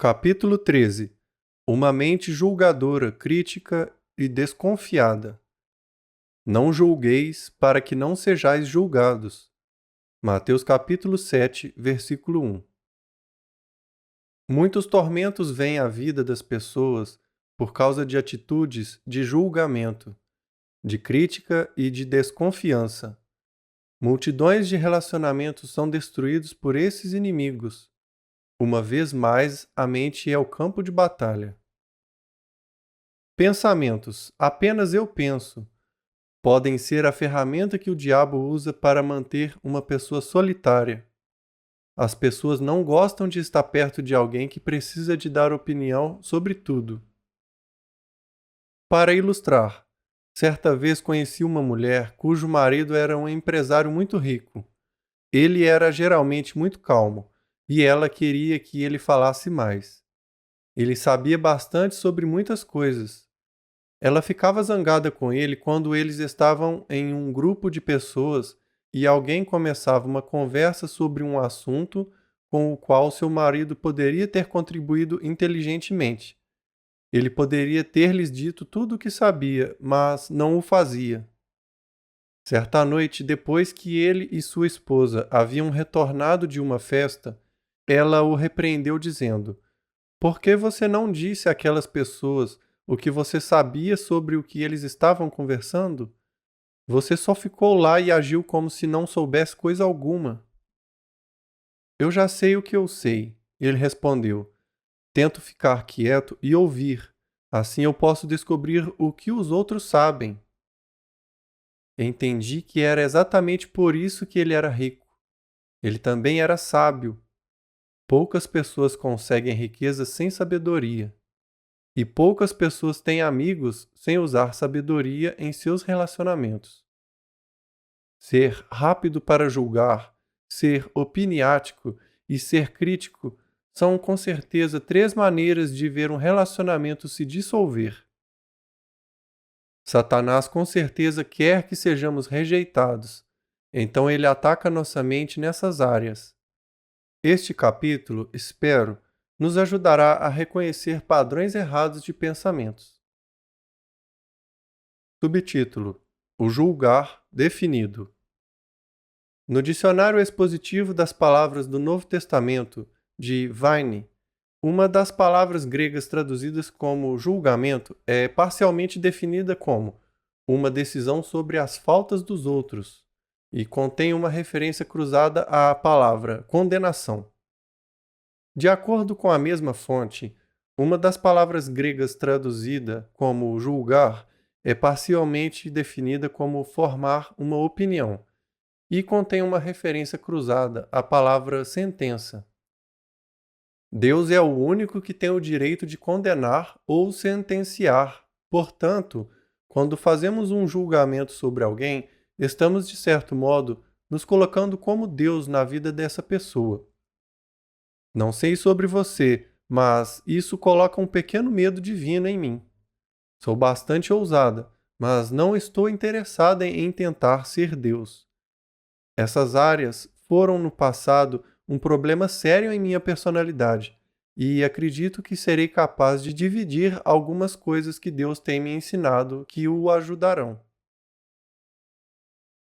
Capítulo 13. Uma mente julgadora, crítica e desconfiada. Não julgueis, para que não sejais julgados. Mateus capítulo 7, versículo 1. Muitos tormentos vêm à vida das pessoas por causa de atitudes de julgamento, de crítica e de desconfiança. Multidões de relacionamentos são destruídos por esses inimigos. Uma vez mais, a mente é o campo de batalha. Pensamentos, apenas eu penso, podem ser a ferramenta que o diabo usa para manter uma pessoa solitária. As pessoas não gostam de estar perto de alguém que precisa de dar opinião sobre tudo. Para ilustrar, certa vez conheci uma mulher cujo marido era um empresário muito rico. Ele era geralmente muito calmo, e ela queria que ele falasse mais. Ele sabia bastante sobre muitas coisas. Ela ficava zangada com ele quando eles estavam em um grupo de pessoas e alguém começava uma conversa sobre um assunto com o qual seu marido poderia ter contribuído inteligentemente. Ele poderia ter lhes dito tudo o que sabia, mas não o fazia. Certa noite, depois que ele e sua esposa haviam retornado de uma festa, ela o repreendeu dizendo: "Por que você não disse àquelas pessoas o que você sabia sobre o que eles estavam conversando? Você só ficou lá e agiu como se não soubesse coisa alguma." "Eu já sei o que eu sei," ele respondeu. "Tento ficar quieto e ouvir. Assim eu posso descobrir o que os outros sabem." Entendi que era exatamente por isso que ele era rico. Ele também era sábio. Poucas pessoas conseguem riqueza sem sabedoria. E poucas pessoas têm amigos sem usar sabedoria em seus relacionamentos. Ser rápido para julgar, ser opiniático e ser crítico são com certeza três maneiras de ver um relacionamento se dissolver. Satanás com certeza quer que sejamos rejeitados, então ele ataca nossa mente nessas áreas. Este capítulo, espero, nos ajudará a reconhecer padrões errados de pensamentos. Subtítulo: O julgar definido. No Dicionário Expositivo das Palavras do Novo Testamento, de Vine, uma das palavras gregas traduzidas como julgamento é parcialmente definida como uma decisão sobre as faltas dos outros e contém uma referência cruzada à palavra condenação. De acordo com a mesma fonte, uma das palavras gregas traduzida como julgar é parcialmente definida como formar uma opinião e contém uma referência cruzada à palavra sentença. Deus é o único que tem o direito de condenar ou sentenciar. Portanto, quando fazemos um julgamento sobre alguém, estamos, de certo modo, nos colocando como Deus na vida dessa pessoa. Não sei sobre você, mas isso coloca um pequeno medo divino em mim. Sou bastante ousada, mas não estou interessada em tentar ser Deus. Essas áreas foram no passado um problema sério em minha personalidade, e acredito que serei capaz de dividir algumas coisas que Deus tem me ensinado que o ajudarão.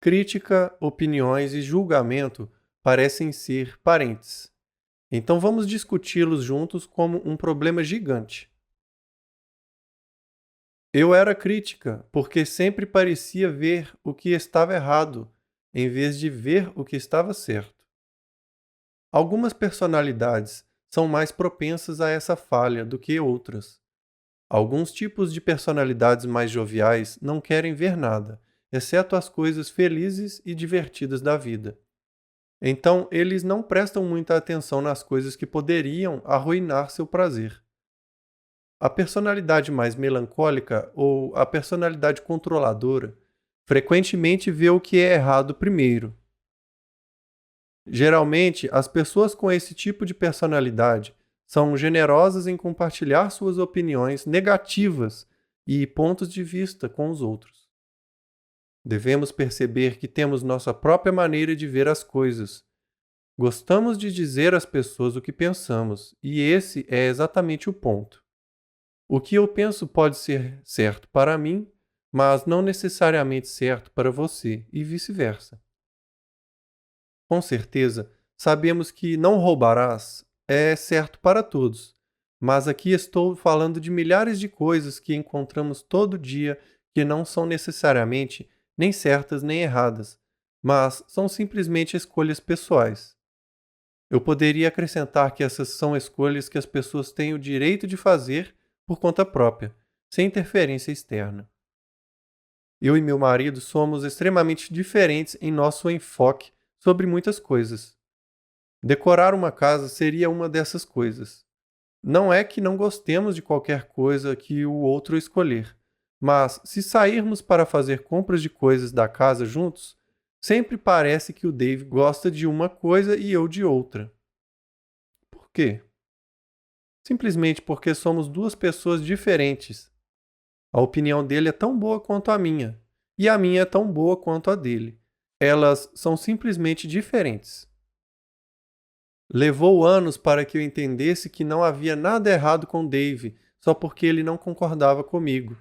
Crítica, opiniões e julgamento parecem ser parentes. Então vamos discuti-los juntos como um problema gigante. Eu era crítica porque sempre parecia ver o que estava errado, em vez de ver o que estava certo. Algumas personalidades são mais propensas a essa falha do que outras. Alguns tipos de personalidades mais joviais não querem ver nada, exceto as coisas felizes e divertidas da vida. Então, eles não prestam muita atenção nas coisas que poderiam arruinar seu prazer. A personalidade mais melancólica ou a personalidade controladora frequentemente vê o que é errado primeiro. Geralmente, as pessoas com esse tipo de personalidade são generosas em compartilhar suas opiniões negativas e pontos de vista com os outros. Devemos perceber que temos nossa própria maneira de ver as coisas. Gostamos de dizer às pessoas o que pensamos, e esse é exatamente o ponto. O que eu penso pode ser certo para mim, mas não necessariamente certo para você, e vice-versa. Com certeza, sabemos que não roubarás é certo para todos, mas aqui estou falando de milhares de coisas que encontramos todo dia que não são necessariamente nem certas nem erradas, mas são simplesmente escolhas pessoais. Eu poderia acrescentar que essas são escolhas que as pessoas têm o direito de fazer por conta própria, sem interferência externa. Eu e meu marido somos extremamente diferentes em nosso enfoque sobre muitas coisas. Decorar uma casa seria uma dessas coisas. Não é que não gostemos de qualquer coisa que o outro escolher, mas se sairmos para fazer compras de coisas da casa juntos, sempre parece que o Dave gosta de uma coisa e eu de outra. Por quê? Simplesmente porque somos duas pessoas diferentes. A opinião dele é tão boa quanto a minha, e a minha é tão boa quanto a dele. Elas são simplesmente diferentes. Levou anos para que eu entendesse que não havia nada errado com Dave só porque ele não concordava comigo.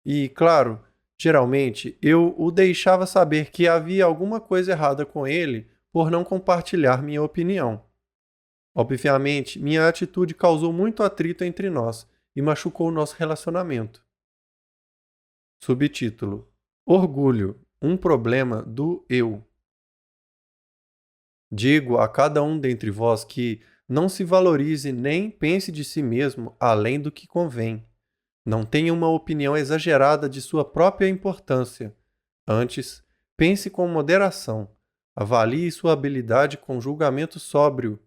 E, claro, geralmente eu o deixava saber que havia alguma coisa errada com ele por não compartilhar minha opinião. Obviamente, minha atitude causou muito atrito entre nós e machucou nosso relacionamento. Subtítulo: Orgulho, um problema do eu. Digo a cada um dentre vós que não se valorize nem pense de si mesmo além do que convém. Não tenha uma opinião exagerada de sua própria importância. Antes, pense com moderação. Avalie sua habilidade com julgamento sóbrio,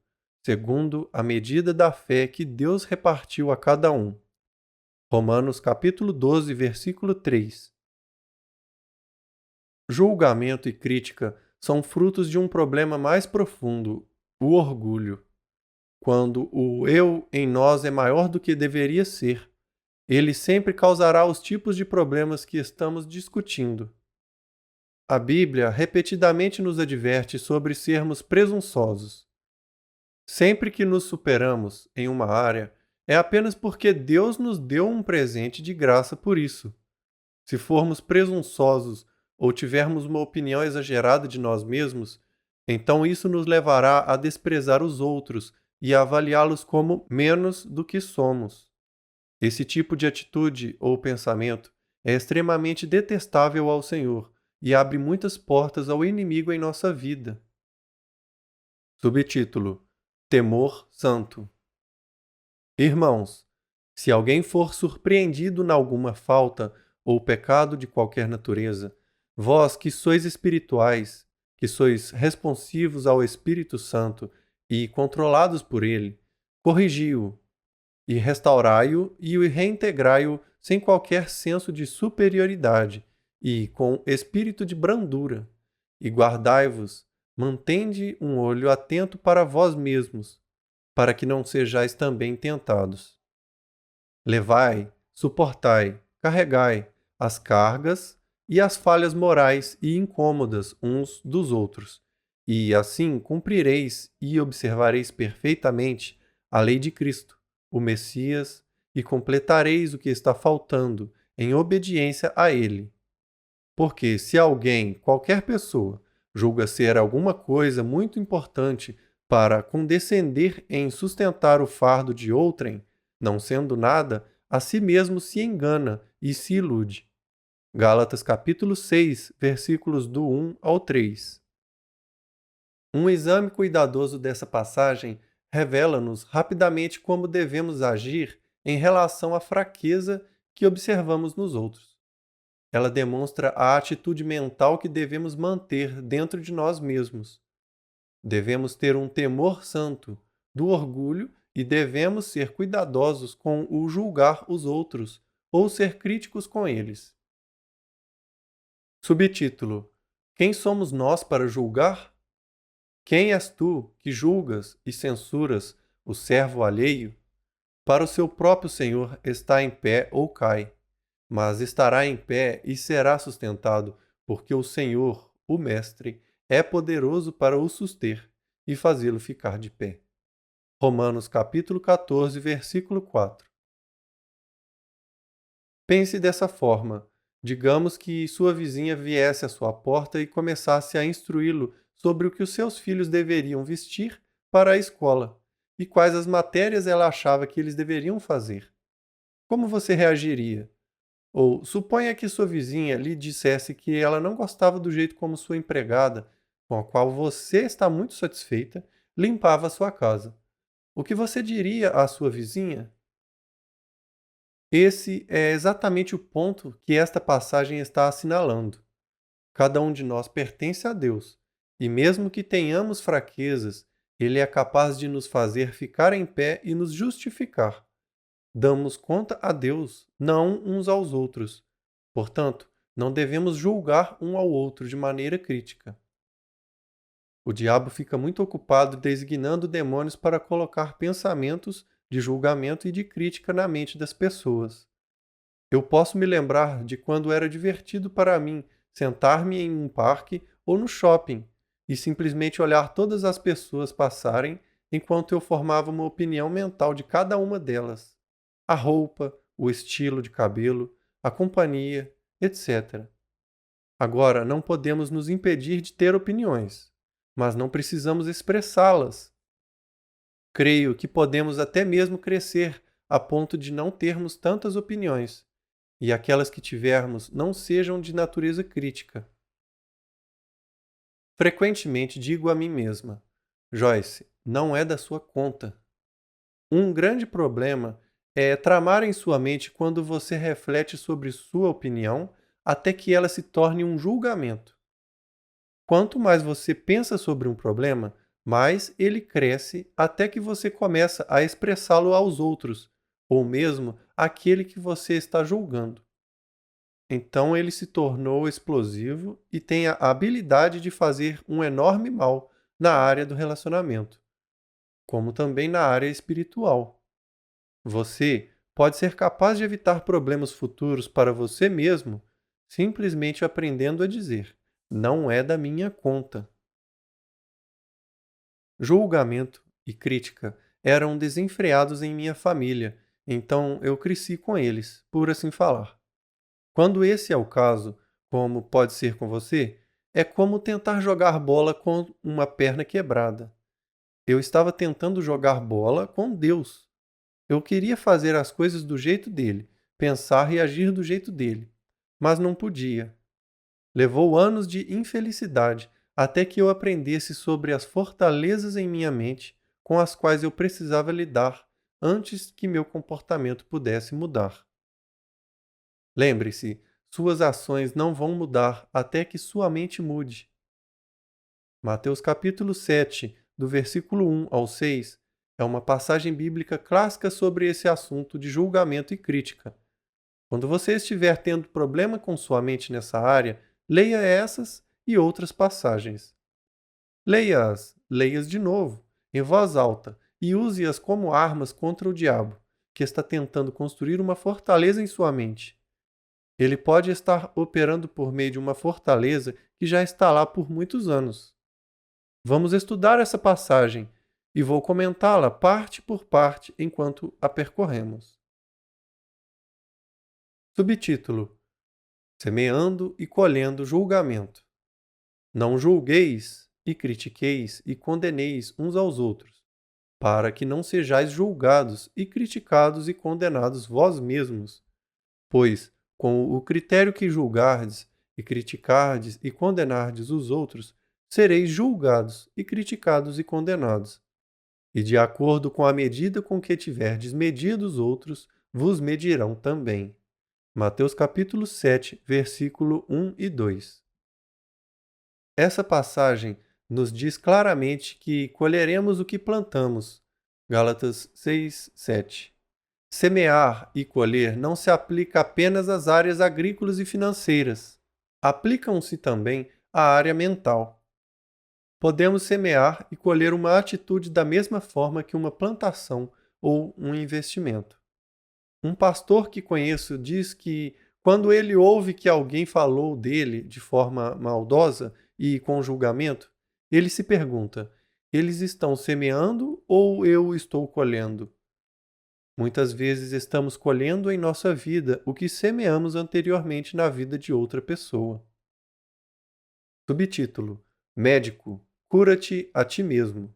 segundo a medida da fé que Deus repartiu a cada um. Romanos capítulo 12, versículo 3. Julgamento e crítica são frutos de um problema mais profundo, o orgulho. Quando o eu em nós é maior do que deveria ser, ele sempre causará os tipos de problemas que estamos discutindo. A Bíblia repetidamente nos adverte sobre sermos presunçosos. Sempre que nos superamos em uma área, é apenas porque Deus nos deu um presente de graça por isso. Se formos presunçosos ou tivermos uma opinião exagerada de nós mesmos, então isso nos levará a desprezar os outros e a avaliá-los como menos do que somos. Esse tipo de atitude ou pensamento é extremamente detestável ao Senhor e abre muitas portas ao inimigo em nossa vida. Subtítulo: Temor Santo. Irmãos, se alguém for surpreendido em alguma falta ou pecado de qualquer natureza, vós que sois espirituais, que sois responsivos ao Espírito Santo e controlados por ele, corrigi-o e restaurai-o e reintegrai-o sem qualquer senso de superioridade e com espírito de brandura. E guardai-vos, mantende um olho atento para vós mesmos, para que não sejais também tentados. Levai, suportai, carregai as cargas e as falhas morais e incômodas uns dos outros, e assim cumprireis e observareis perfeitamente a lei de Cristo, o Messias, e completareis o que está faltando em obediência a ele. Porque se alguém, qualquer pessoa, julga ser alguma coisa muito importante para condescender em sustentar o fardo de outrem, não sendo nada, a si mesmo se engana e se ilude. Gálatas capítulo 6, versículos do 1 ao 3. Um exame cuidadoso dessa passagem revela-nos rapidamente como devemos agir em relação à fraqueza que observamos nos outros. Ela demonstra a atitude mental que devemos manter dentro de nós mesmos. Devemos ter um temor santo do orgulho e devemos ser cuidadosos com o julgar os outros ou ser críticos com eles. Subtítulo: Quem somos nós para julgar? Quem és tu que julgas e censuras o servo alheio? Para o seu próprio Senhor está em pé ou cai, mas estará em pé e será sustentado, porque o Senhor, o Mestre, é poderoso para o suster, e fazê-lo ficar de pé. Romanos capítulo 14, versículo 4. Pense dessa forma. Digamos que sua vizinha viesse à sua porta e começasse a instruí-lo sobre o que os seus filhos deveriam vestir para a escola e quais as matérias ela achava que eles deveriam fazer. Como você reagiria? Ou suponha que sua vizinha lhe dissesse que ela não gostava do jeito como sua empregada, com a qual você está muito satisfeita, limpava a sua casa. O que você diria à sua vizinha? Esse é exatamente o ponto que esta passagem está assinalando. Cada um de nós pertence a Deus, e mesmo que tenhamos fraquezas, Ele é capaz de nos fazer ficar em pé e nos justificar. Damos conta a Deus, não uns aos outros. Portanto, não devemos julgar um ao outro de maneira crítica. O diabo fica muito ocupado designando demônios para colocar pensamentos de julgamento e de crítica na mente das pessoas. Eu posso me lembrar de quando era divertido para mim sentar-me em um parque ou no shopping e simplesmente olhar todas as pessoas passarem enquanto eu formava uma opinião mental de cada uma delas. A roupa, o estilo de cabelo, a companhia, etc. Agora, não podemos nos impedir de ter opiniões, mas não precisamos expressá-las. Creio que podemos até mesmo crescer a ponto de não termos tantas opiniões, e aquelas que tivermos não sejam de natureza crítica. Frequentemente digo a mim mesma: Joyce, não é da sua conta. Um grande problema é tramar em sua mente quando você reflete sobre sua opinião até que ela se torne um julgamento. Quanto mais você pensa sobre um problema, mais ele cresce até que você começa a expressá-lo aos outros, ou mesmo àquele que você está julgando. Então ele se tornou explosivo e tem a habilidade de fazer um enorme mal na área do relacionamento, como também na área espiritual. Você pode ser capaz de evitar problemas futuros para você mesmo simplesmente aprendendo a dizer: não é da minha conta. Julgamento e crítica eram desenfreados em minha família, então eu cresci com eles, por assim falar. Quando esse é o caso, como pode ser com você, é como tentar jogar bola com uma perna quebrada. Eu estava tentando jogar bola com Deus. Eu queria fazer as coisas do jeito dele, pensar e agir do jeito dele, mas não podia. Levou anos de infelicidade até que eu aprendesse sobre as fortalezas em minha mente com as quais eu precisava lidar antes que meu comportamento pudesse mudar. Lembre-se, suas ações não vão mudar até que sua mente mude. Mateus capítulo 7, do versículo 1 ao 6, é uma passagem bíblica clássica sobre esse assunto de julgamento e crítica. Quando você estiver tendo problema com sua mente nessa área, leia essas e outras passagens. Leia-as de novo, em voz alta, e use-as como armas contra o diabo, que está tentando construir uma fortaleza em sua mente. Ele pode estar operando por meio de uma fortaleza que já está lá por muitos anos. Vamos estudar essa passagem e vou comentá-la parte por parte enquanto a percorremos. Subtítulo: Semeando e colhendo julgamento. Não julgueis e critiqueis e condeneis uns aos outros, para que não sejais julgados e criticados e condenados vós mesmos. Pois, com o critério que julgardes e criticardes e condenardes os outros, sereis julgados e criticados e condenados. E de acordo com a medida com que tiverdes medido os outros, vos medirão também. Mateus capítulo 7, versículo 1 e 2. Essa passagem nos diz claramente que colheremos o que plantamos. Gálatas 6, 7. Semear e colher não se aplica apenas às áreas agrícolas e financeiras. Aplicam-se também à área mental. Podemos semear e colher uma atitude da mesma forma que uma plantação ou um investimento. Um pastor que conheço diz que, quando ele ouve que alguém falou dele de forma maldosa e com julgamento, ele se pergunta: Eles estão semeando ou eu estou colhendo? Muitas vezes estamos colhendo em nossa vida o que semeamos anteriormente na vida de outra pessoa. Subtítulo: Médico, cura-te a ti mesmo.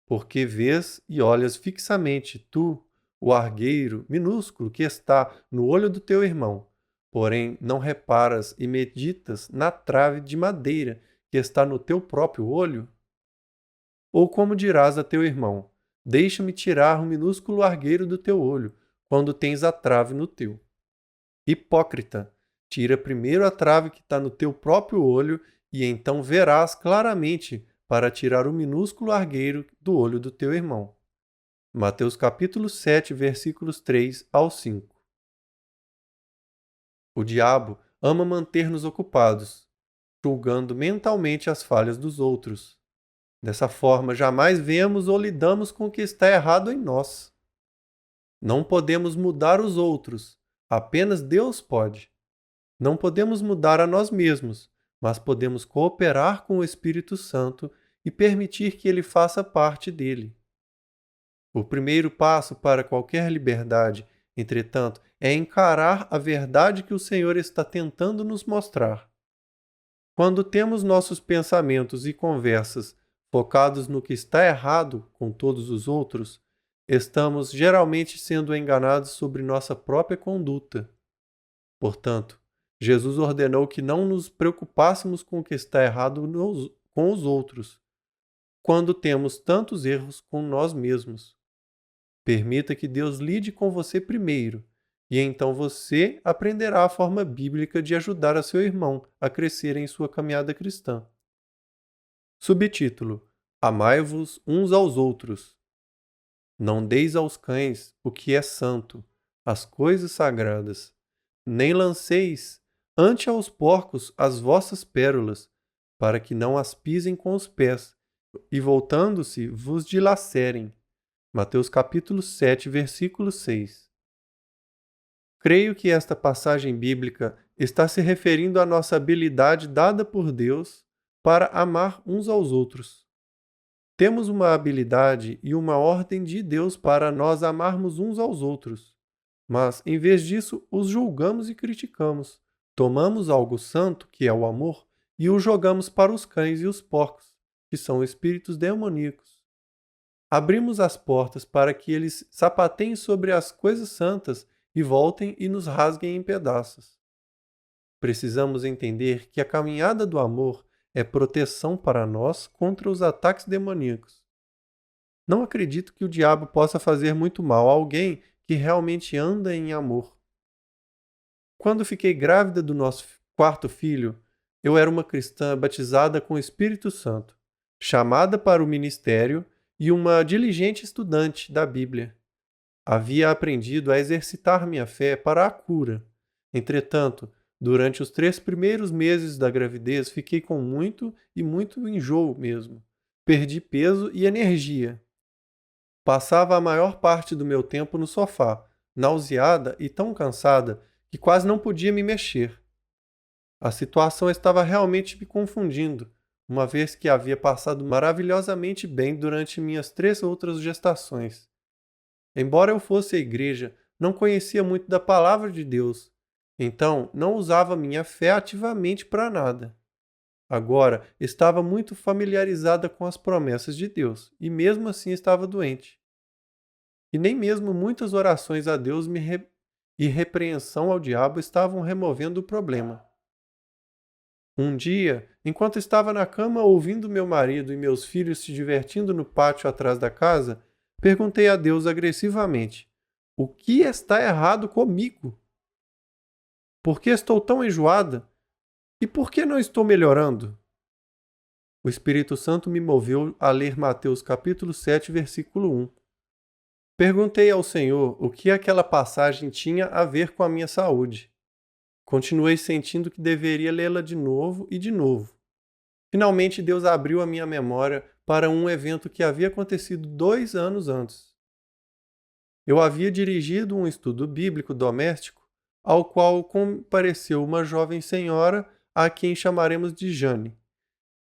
Porque vês e olhas fixamente tu, o argueiro minúsculo que está no olho do teu irmão, porém não reparas e meditas na trave de madeira que está no teu próprio olho? Ou como dirás a teu irmão: deixa-me tirar o minúsculo argueiro do teu olho, quando tens a trave no teu? Hipócrita, tira primeiro a trave que está no teu próprio olho, e então verás claramente para tirar o minúsculo argueiro do olho do teu irmão. Mateus capítulo 7, versículos 3 ao 5. O diabo ama manter-nos ocupados, julgando mentalmente as falhas dos outros. Dessa forma, jamais vemos ou lidamos com o que está errado em nós. Não podemos mudar os outros, apenas Deus pode. Não podemos mudar a nós mesmos, mas podemos cooperar com o Espírito Santo e permitir que ele faça parte dele. O primeiro passo para qualquer liberdade, entretanto, é encarar a verdade que o Senhor está tentando nos mostrar. Quando temos nossos pensamentos e conversas focados no que está errado com todos os outros, estamos geralmente sendo enganados sobre nossa própria conduta. Portanto, Jesus ordenou que não nos preocupássemos com o que está errado com os outros, quando temos tantos erros com nós mesmos. Permita que Deus lide com você primeiro, e então você aprenderá a forma bíblica de ajudar a seu irmão a crescer em sua caminhada cristã. Subtítulo: Amai-vos uns aos outros. Não deis aos cães o que é santo, as coisas sagradas, nem lanceis ante aos porcos as vossas pérolas, para que não as pisem com os pés, e voltando-se vos dilacerem. Mateus capítulo 7, versículo 6. Creio que esta passagem bíblica está se referindo à nossa habilidade dada por Deus para amar uns aos outros. Temos uma habilidade e uma ordem de Deus para nós amarmos uns aos outros, mas, em vez disso, os julgamos e criticamos. Tomamos algo santo, que é o amor, e o jogamos para os cães e os porcos, que são espíritos demoníacos. Abrimos as portas para que eles sapateiem sobre as coisas santas e voltem e nos rasguem em pedaços. Precisamos entender que a caminhada do amor é proteção para nós contra os ataques demoníacos. Não acredito que o diabo possa fazer muito mal a alguém que realmente anda em amor. Quando fiquei grávida do nosso quarto filho, eu era uma cristã batizada com o Espírito Santo, chamada para o ministério e uma diligente estudante da Bíblia. Havia aprendido a exercitar minha fé para a cura. Entretanto, durante os 3 primeiros meses da gravidez, fiquei com muito enjoo mesmo. Perdi peso e energia. Passava a maior parte do meu tempo no sofá, nauseada e tão cansada que quase não podia me mexer. A situação estava realmente me confundindo, uma vez que havia passado maravilhosamente bem durante minhas 3 outras gestações. Embora eu fosse à igreja, não conhecia muito da palavra de Deus, então não usava minha fé ativamente para nada. Agora estava muito familiarizada com as promessas de Deus, e mesmo assim estava doente. E nem mesmo muitas orações a Deus e repreensão ao diabo estavam removendo o problema. Um dia, enquanto estava na cama ouvindo meu marido e meus filhos se divertindo no pátio atrás da casa, perguntei a Deus agressivamente: o que está errado comigo? Por que estou tão enjoada? E por que não estou melhorando? O Espírito Santo me moveu a ler Mateus capítulo 7, versículo 1. Perguntei ao Senhor o que aquela passagem tinha a ver com a minha saúde. Continuei sentindo que deveria lê-la de novo e de novo. Finalmente, Deus abriu a minha memória para um evento que havia acontecido 2 anos antes. Eu havia dirigido um estudo bíblico doméstico, ao qual compareceu uma jovem senhora a quem chamaremos de Jane.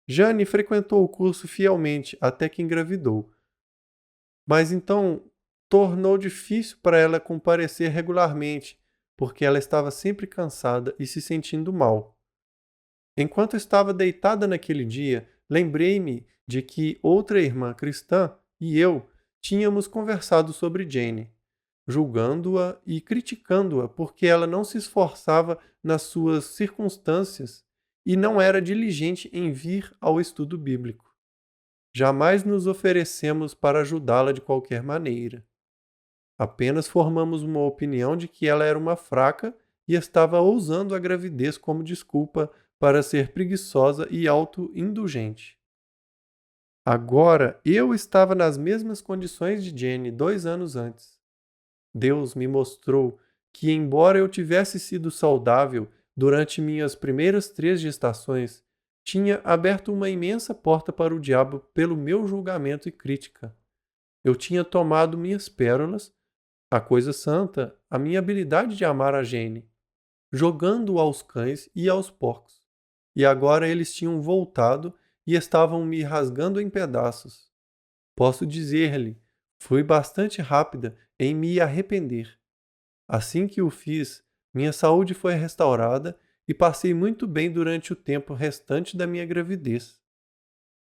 Jane frequentou o curso fielmente até que engravidou, mas então tornou difícil para ela comparecer regularmente, porque ela estava sempre cansada e se sentindo mal. Enquanto estava deitada naquele dia, lembrei-me de que outra irmã cristã e eu tínhamos conversado sobre Jane, julgando-a e criticando-a porque ela não se esforçava nas suas circunstâncias e não era diligente em vir ao estudo bíblico. Jamais nos oferecemos para ajudá-la de qualquer maneira. Apenas formamos uma opinião de que ela era uma fraca e estava usando a gravidez como desculpa para ser preguiçosa e auto-indulgente. Agora, eu estava nas mesmas condições de Jenny 2 anos antes. Deus me mostrou que, embora eu tivesse sido saudável durante minhas primeiras 3 gestações, tinha aberto uma imensa porta para o diabo pelo meu julgamento e crítica. Eu tinha tomado minhas pérolas, a coisa santa, a minha habilidade de amar a Jane, jogando-o aos cães e aos porcos. E agora eles tinham voltado e estavam me rasgando em pedaços. Posso dizer-lhe, fui bastante rápida em me arrepender. Assim que o fiz, minha saúde foi restaurada e passei muito bem durante o tempo restante da minha gravidez.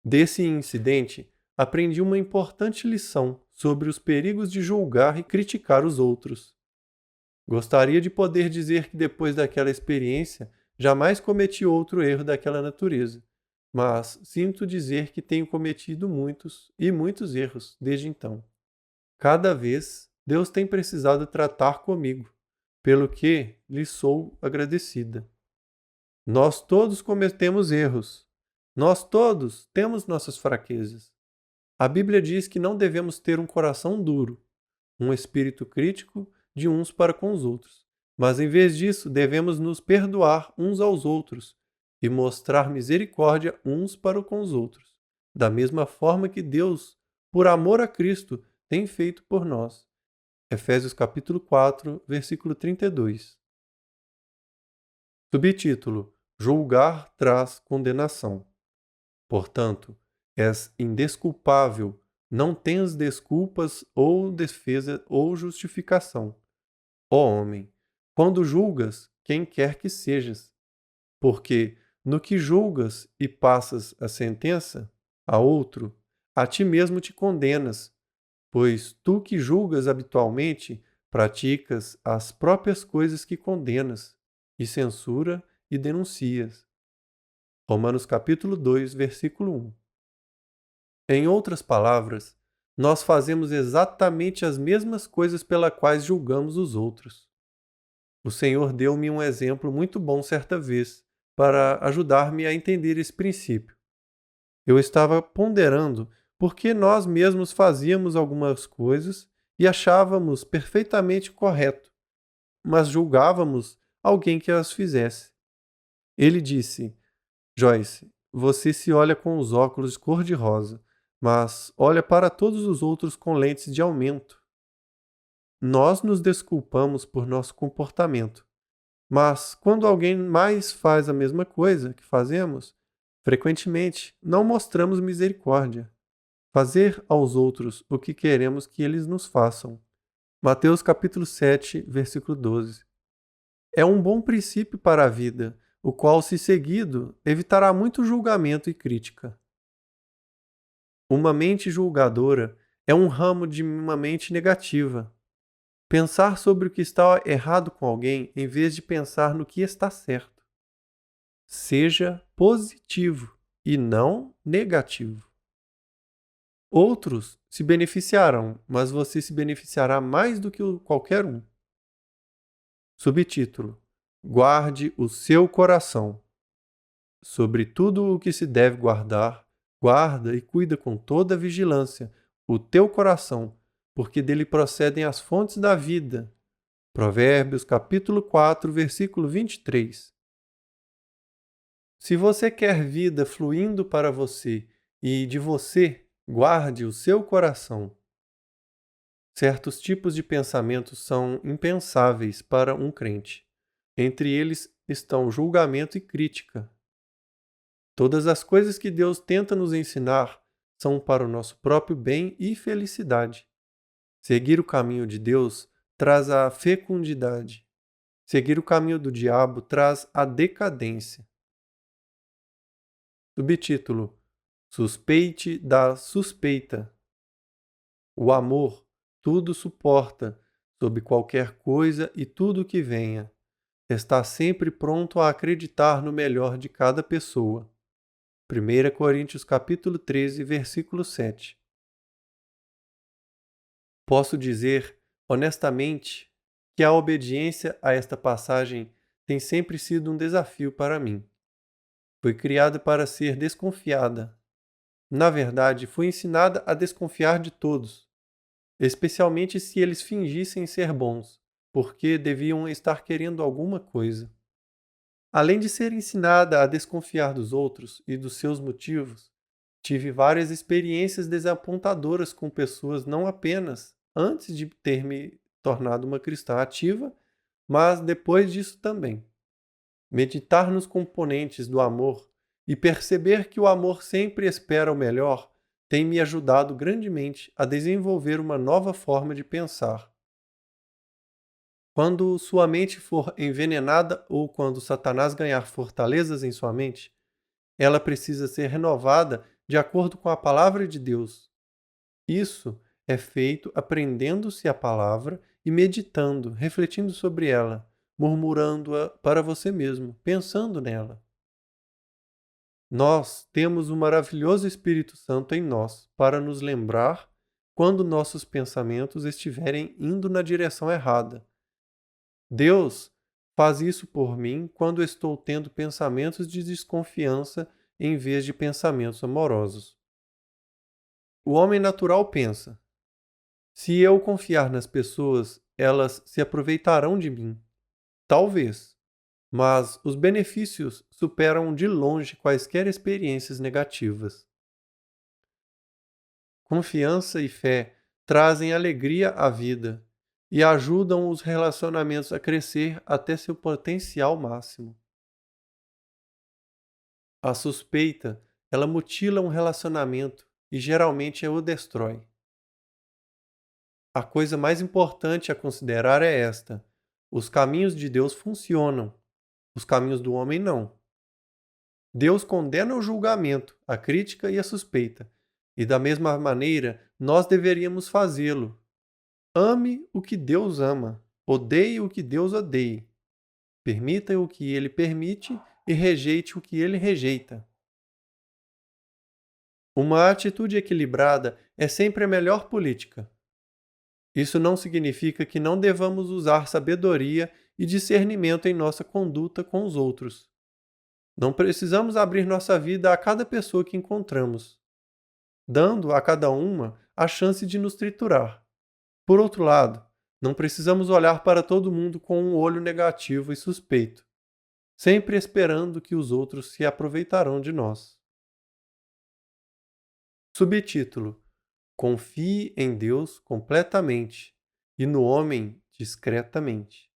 Desse incidente, aprendi uma importante lição sobre os perigos de julgar e criticar os outros. Gostaria de poder dizer que depois daquela experiência jamais cometi outro erro daquela natureza, mas sinto dizer que tenho cometido muitos e muitos erros desde então. Cada vez Deus tem precisado tratar comigo, pelo que lhe sou agradecida. Nós todos cometemos erros. Nós todos temos nossas fraquezas. A Bíblia diz que não devemos ter um coração duro, um espírito crítico de uns para com os outros. Mas em vez disso, devemos nos perdoar uns aos outros e mostrar misericórdia uns para com os outros, da mesma forma que Deus, por amor a Cristo, tem feito por nós. Efésios capítulo 4, versículo 32. Subtítulo: Julgar traz condenação. Portanto, és indesculpável, não tens desculpas ou defesa ou justificação. Ó homem, quando julgas quem quer que sejas, porque no que julgas e passas a sentença a outro, a ti mesmo te condenas, pois tu que julgas habitualmente praticas as próprias coisas que condenas, e censura e denuncias. Romanos capítulo 2, versículo 1. Em outras palavras, nós fazemos exatamente as mesmas coisas pelas quais julgamos os outros. O Senhor deu-me um exemplo muito bom certa vez para ajudar-me a entender esse princípio. Eu estava ponderando por que nós mesmos fazíamos algumas coisas e achávamos perfeitamente correto, mas julgávamos alguém que as fizesse. Ele disse: Joyce, você se olha com os óculos cor-de-rosa, mas olha para todos os outros com lentes de aumento. Nós nos desculpamos por nosso comportamento, mas quando alguém mais faz a mesma coisa que fazemos, frequentemente não mostramos misericórdia. Fazer aos outros o que queremos que eles nos façam. Mateus capítulo 7, versículo 12. É um bom princípio para a vida, o qual, se seguido, evitará muito julgamento e crítica. Uma mente julgadora é um ramo de uma mente negativa. Pensar sobre o que está errado com alguém em vez de pensar no que está certo. Seja positivo e não negativo. Outros se beneficiarão, mas você se beneficiará mais do que qualquer um. Subtítulo: Guarde o seu coração. Sobre tudo o que se deve guardar, guarda e cuida com toda vigilância o teu coração, porque dele procedem as fontes da vida. Provérbios capítulo 4, versículo 23. Se você quer vida fluindo para você e de você, guarde o seu coração. Certos tipos de pensamentos são impensáveis para um crente. Entre eles estão julgamento e crítica. Todas as coisas que Deus tenta nos ensinar são para o nosso próprio bem e felicidade. Seguir o caminho de Deus traz a fecundidade. Seguir o caminho do diabo traz a decadência. Subtítulo: Suspeite da suspeita. O amor tudo suporta, sob qualquer coisa e tudo que venha. Está sempre pronto a acreditar no melhor de cada pessoa. 1 Coríntios capítulo 13, versículo 7. Posso dizer, honestamente, que a obediência a esta passagem tem sempre sido um desafio para mim. Foi criada para ser desconfiada. Na verdade, fui ensinada a desconfiar de todos, especialmente se eles fingissem ser bons, porque deviam estar querendo alguma coisa. Além de ser ensinada a desconfiar dos outros e dos seus motivos, tive várias experiências desapontadoras com pessoas não apenas antes de ter me tornado uma cristã ativa, mas depois disso também. Meditar nos componentes do amor e perceber que o amor sempre espera o melhor tem me ajudado grandemente a desenvolver uma nova forma de pensar. Quando sua mente for envenenada ou quando Satanás ganhar fortalezas em sua mente, ela precisa ser renovada de acordo com a palavra de Deus. Isso é feito aprendendo-se a palavra e meditando, refletindo sobre ela, murmurando-a para você mesmo, pensando nela. Nós temos o maravilhoso Espírito Santo em nós para nos lembrar quando nossos pensamentos estiverem indo na direção errada. Deus faz isso por mim quando estou tendo pensamentos de desconfiança em vez de pensamentos amorosos. O homem natural pensa: se eu confiar nas pessoas, elas se aproveitarão de mim. Talvez, mas os benefícios superam de longe quaisquer experiências negativas. Confiança e fé trazem alegria à vida e ajudam os relacionamentos a crescer até seu potencial máximo. A suspeita, ela mutila um relacionamento e geralmente o destrói. A coisa mais importante a considerar é esta: os caminhos de Deus funcionam, os caminhos do homem não. Deus condena o julgamento, a crítica e a suspeita, e da mesma maneira nós deveríamos fazê-lo. Ame o que Deus ama, odeie o que Deus odeia. Permita o que Ele permite e rejeite o que Ele rejeita. Uma atitude equilibrada é sempre a melhor política. Isso não significa que não devamos usar sabedoria e discernimento em nossa conduta com os outros. Não precisamos abrir nossa vida a cada pessoa que encontramos, dando a cada uma a chance de nos triturar. Por outro lado, não precisamos olhar para todo mundo com um olho negativo e suspeito, sempre esperando que os outros se aproveitarão de nós. Subtítulo: Confie em Deus completamente e no homem discretamente.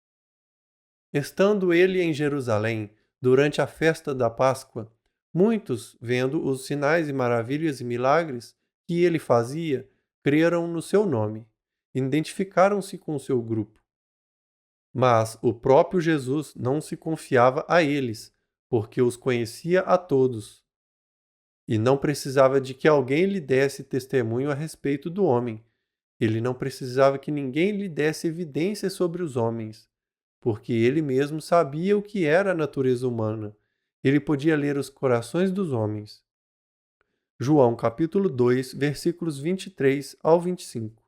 Estando ele em Jerusalém durante a festa da Páscoa, muitos, vendo os sinais e maravilhas e milagres que ele fazia, creram no seu nome, identificaram-se com o seu grupo. Mas o próprio Jesus não se confiava a eles, porque os conhecia a todos. E não precisava de que alguém lhe desse testemunho a respeito do homem. Ele não precisava que ninguém lhe desse evidências sobre os homens, porque ele mesmo sabia o que era a natureza humana. Ele podia ler os corações dos homens. João capítulo 2, versículos 23 ao 25.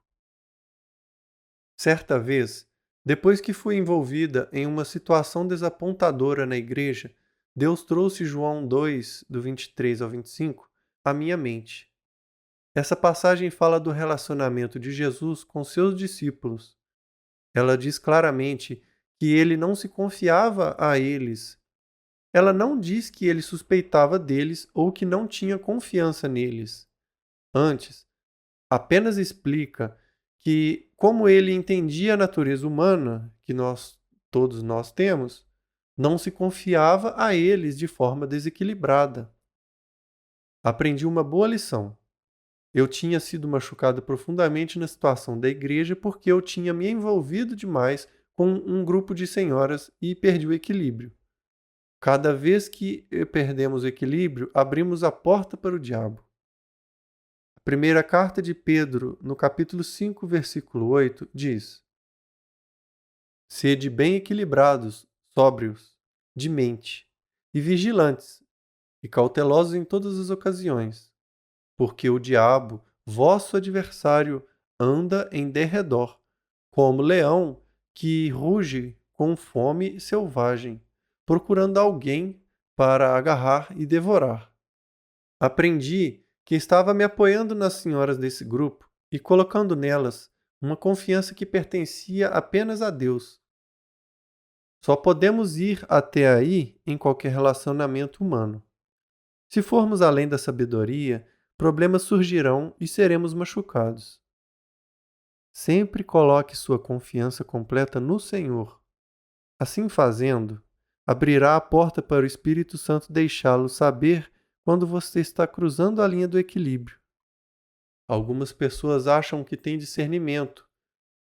Certa vez, depois que fui envolvida em uma situação desapontadora na igreja, Deus trouxe João 2, do 23 ao 25, à minha mente. Essa passagem fala do relacionamento de Jesus com seus discípulos. Ela diz claramente que ele não se confiava a eles. Ela não diz que ele suspeitava deles ou que não tinha confiança neles. Antes, apenas explica que, como ele entendia a natureza humana que todos nós temos, não se confiava a eles de forma desequilibrada. Aprendi uma boa lição. Eu tinha sido machucado profundamente na situação da igreja porque eu tinha me envolvido demais com um grupo de senhoras e perdi o equilíbrio. Cada vez que perdemos o equilíbrio, abrimos a porta para o diabo. A primeira carta de Pedro, no capítulo 5, versículo 8, diz: Sede bem equilibrados, sóbrios, de mente, e vigilantes, e cautelosos em todas as ocasiões, porque o diabo, vosso adversário, anda em derredor, como leão que ruge com fome selvagem, procurando alguém para agarrar e devorar. Aprendi que estava me apoiando nas senhoras desse grupo e colocando nelas uma confiança que pertencia apenas a Deus. Só podemos ir até aí em qualquer relacionamento humano. Se formos além da sabedoria, problemas surgirão e seremos machucados. Sempre coloque sua confiança completa no Senhor. Assim fazendo, abrirá a porta para o Espírito Santo deixá-lo saber quando você está cruzando a linha do equilíbrio. Algumas pessoas acham que têm discernimento,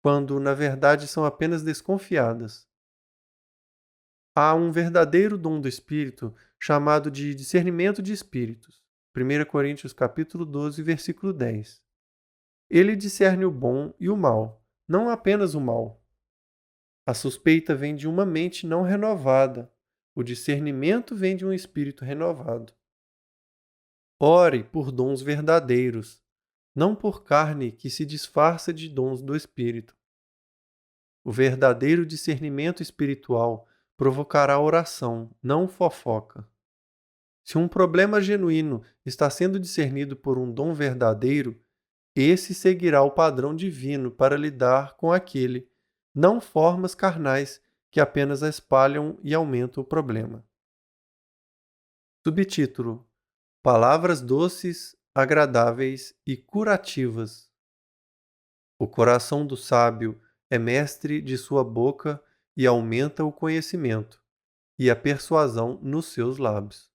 quando na verdade são apenas desconfiadas. Há um verdadeiro dom do Espírito chamado de discernimento de espíritos. 1 Coríntios capítulo 12, versículo 10. Ele discerne o bom e o mal, não apenas o mal. A suspeita vem de uma mente não renovada. O discernimento vem de um espírito renovado. Ore por dons verdadeiros, não por carne que se disfarça de dons do Espírito. O verdadeiro discernimento espiritual provocará oração, não fofoca. Se um problema genuíno está sendo discernido por um dom verdadeiro, esse seguirá o padrão divino para lidar com aquele, não formas carnais que apenas espalham e aumentam o problema. Subtítulo: Palavras doces, agradáveis e curativas. O coração do sábio é mestre de sua boca e aumenta o conhecimento, e a persuasão nos seus lábios.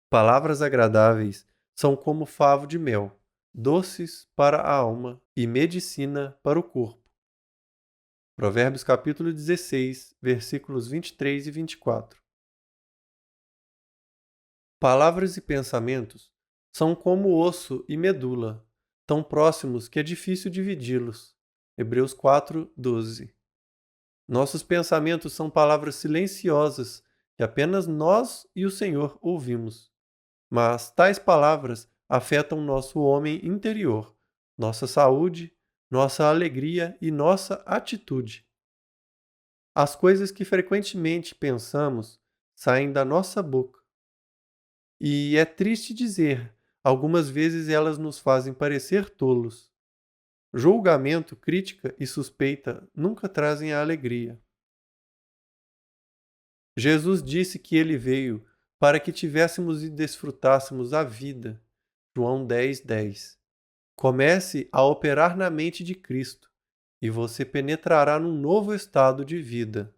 Palavras agradáveis são como favo de mel, doces para a alma e medicina para o corpo. Provérbios capítulo 16, versículos 23 e 24. Palavras e pensamentos são como osso e medula, tão próximos que é difícil dividi-los. Hebreus 4, 12. Nossos pensamentos são palavras silenciosas que apenas nós e o Senhor ouvimos. Mas tais palavras afetam nosso homem interior, nossa saúde, nossa alegria e nossa atitude. As coisas que frequentemente pensamos saem da nossa boca. E é triste dizer, algumas vezes elas nos fazem parecer tolos. Julgamento, crítica e suspeita nunca trazem a alegria. Jesus disse que ele veio para que tivéssemos e desfrutássemos a vida. João 10, 10. Comece a operar na mente de Cristo e você penetrará num novo estado de vida.